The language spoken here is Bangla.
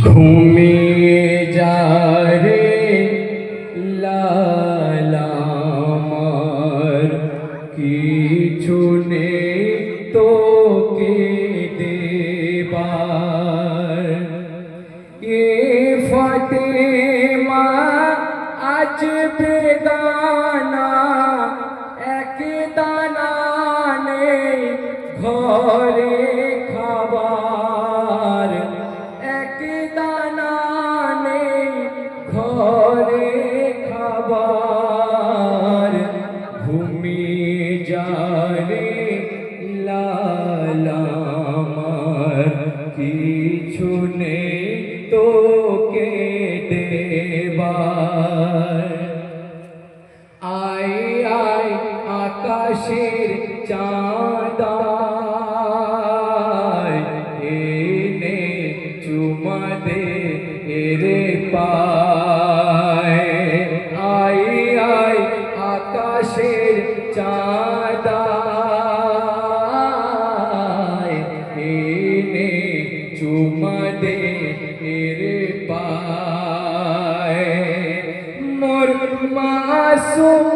ঘুমিয়ে যা রে লালা আমার, কিছু নেই তোকে দেবার। এ ফাতেমা আজ বেগানা, এক দানা নেই ঘরে খাবার, এক দানা নেই ঘরে খাবার। ঘুমিয়ে যা রে লালা আমার, কিছু নেই তোকে দেবার। আয় আয় আকাশের চাঁদ এনে চুমা দে রে পায়। আয় আয় আকাশের চাঁদ এনে চুমা দে রে পায়। মোর মাসুম